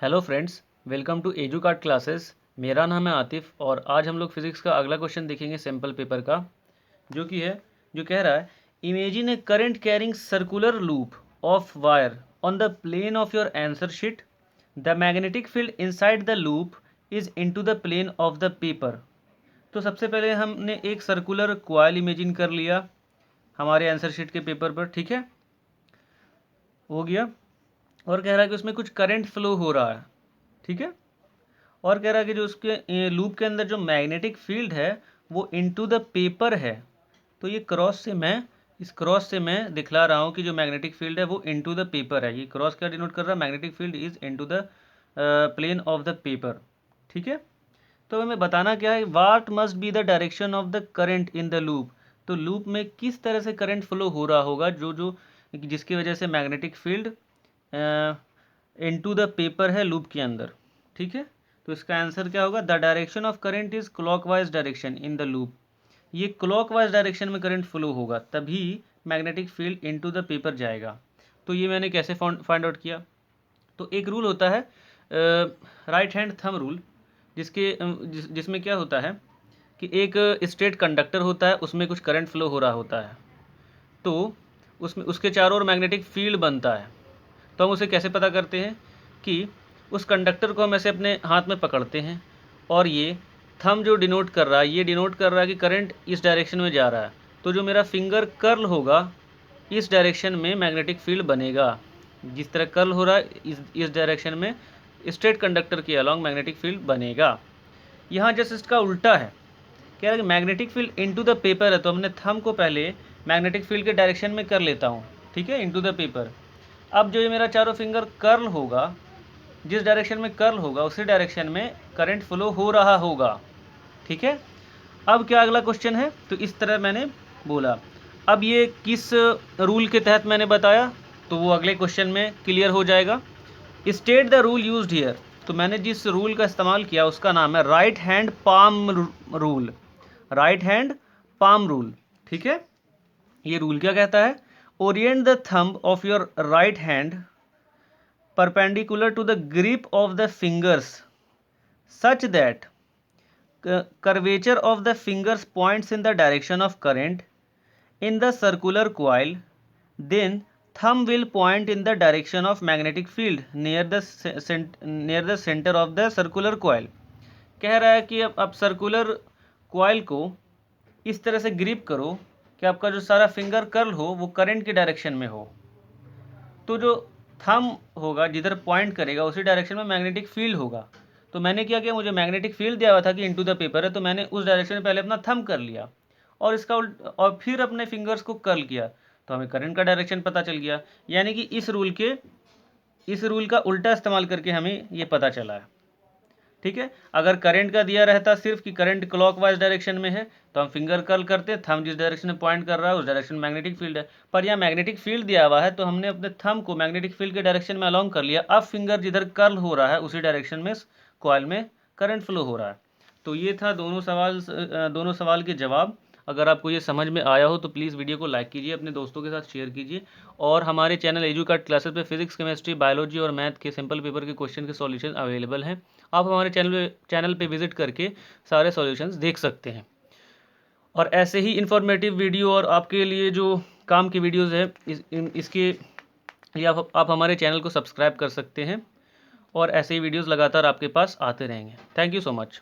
Hello friends, welcome to Educard classes. मेरा नाम है आतिफ और आज हम लोग फिजिक्स का अगला क्वेश्चन देखेंगे सैम्पल पेपर का, जो कह रहा है imagine a current carrying circular loop of wire on the plane of your answer sheet. The magnetic field inside the loop is into the plane of the paper. तो सबसे पहले हमने एक सर्कुलर कॉइल इमेजिन कर लिया हमारे answer sheet के paper पर, ठीक है, हो गया। और कह रहा है कि उसमें कुछ करंट फ्लो हो रहा है, ठीक है। और कह रहा है कि जो उसके लूप के अंदर जो मैग्नेटिक फील्ड है वो इनटू द पेपर है। तो ये इस क्रॉस से मैं दिखला रहा हूँ कि जो मैग्नेटिक फील्ड है वो इनटू द पेपर है। ये क्रॉस क्या डिनोट कर रहा है? Magnetic field is into the plane of the paper, ठीक है। तो हमें बताना क्या है, what must be the direction of the current in the loop. तो लूप में किस तरह से करंट फ्लो हो रहा होगा जिसकी वजह से magnetic field into the paper है लूप के अंदर, ठीक है। तो इसका आंसर क्या होगा? The direction of current is clockwise direction in the loop. ये क्लॉकवाइज डायरेक्शन में करंट फ्लो होगा तभी magnetic field into the paper जाएगा। तो ये मैंने कैसे फाइंड आउट किया? तो एक रूल होता है राइट हैंड थंब रूल, जिसमें क्या होता है कि एक स्ट्रेट कंडक्टर होता है, उसमें कुछ करंट फ्लो हो रहा होता है, तो उसमें उसके चारों ओर मैग्नेटिक फील्ड बनता है। तो हम उसे कैसे पता करते हैं कि उस कंडक्टर को हम ऐसे अपने हाथ में पकड़ते हैं और ये थंब जो डिनोट कर रहा है, ये डिनोट कर रहा है कि करंट इस डायरेक्शन में जा रहा है। तो जो मेरा फिंगर कर्ल होगा इस डायरेक्शन में मैग्नेटिक फील्ड बनेगा। जिस तरह कर्ल हो रहा है इस डायरेक्शन में स्ट्रेट कंडक्टर के अलॉन्ग मैग्नेटिक फील्ड बनेगा। यहाँ जस्ट इसका उल्टा है, कह रहा है कि magnetic field into the paper है। तो हमने थंब को पहले मैग्नेटिक फील्ड के डायरेक्शन में कर लेता हूँ, ठीक है, इनटू द पेपर। अब जो ये मेरा चारों फिंगर कर्ल होगा, जिस डायरेक्शन में कर्ल होगा उसी डायरेक्शन में करंट फ्लो हो रहा होगा, ठीक है। अब क्या अगला क्वेश्चन है? तो इस तरह मैंने बोला। अब ये किस रूल के तहत मैंने बताया तो वो अगले क्वेश्चन में क्लियर हो जाएगा। State the rule used here. तो मैंने जिस रूल का इस्तेमाल किया उसका नाम है right hand palm rule. Right hand palm rule, ठीक है। ये रूल क्या कहता है? Orient the thumb of your right hand perpendicular to the grip of the fingers such that curvature of the fingers points in the direction of current in the circular coil. Then thumb will point in the direction of magnetic field near the center of the circular coil. कह रहा है कि अब circular coil को इस तरह से grip करो कि आपका जो सारा फिंगर कर्ल हो वो करंट की डायरेक्शन में हो। तो जो थंब होगा जिधर पॉइंट करेगा उसी डायरेक्शन में मैग्नेटिक फील्ड होगा। तो मैंने क्या किया, मुझे मैग्नेटिक फील्ड दिया हुआ था कि इनटू द पेपर है, तो मैंने उस डायरेक्शन में पहले अपना थंब कर लिया और और फिर अपने फिंगर्स को कर्ल किया, तो हमें करंट का डायरेक्शन पता चल गया। यानी कि इस रूल का उल्टा इस्तेमाल करके हमें ये पता चला है, ठीक है। अगर करंट का दिया रहता सिर्फ कि करंट क्लॉकवाइज डायरेक्शन में है तो हम फिंगर कर्ल करते, थंब जिस डायरेक्शन में पॉइंट कर रहा है उस डायरेक्शन में मैग्नेटिक फील्ड है। पर यहाँ मैग्नेटिक फील्ड दिया हुआ है तो हमने अपने थंब को मैग्नेटिक फील्ड के डायरेक्शन में अलॉन्ग कर लिया। अब फिंगर जिधर कर्ल हो रहा है उसी डायरेक्शन में कॉइल में करंट फ्लो हो रहा है। तो ये था दोनों सवाल के जवाब। अगर आपको ये समझ में आया हो तो प्लीज़ वीडियो को लाइक कीजिए, अपने दोस्तों के साथ शेयर कीजिए और हमारे चैनल एजू कार्ड क्लासेस पे फिजिक्स, केमिस्ट्री, बायोलॉजी और मैथ के सिंपल पेपर के क्वेश्चन के सॉल्यूशन अवेलेबल हैं। आप हमारे चैनल पे विजिट करके सारे सॉल्यूशंस देख सकते हैं। और ऐसे ही इन्फॉर्मेटिव वीडियो और आपके लिए जो काम की वीडियोज़ है इसके लिए आप हमारे चैनल को सब्सक्राइब कर सकते हैं और ऐसे ही वीडियोज़ लगातार आपके पास आते रहेंगे। Thank you so much.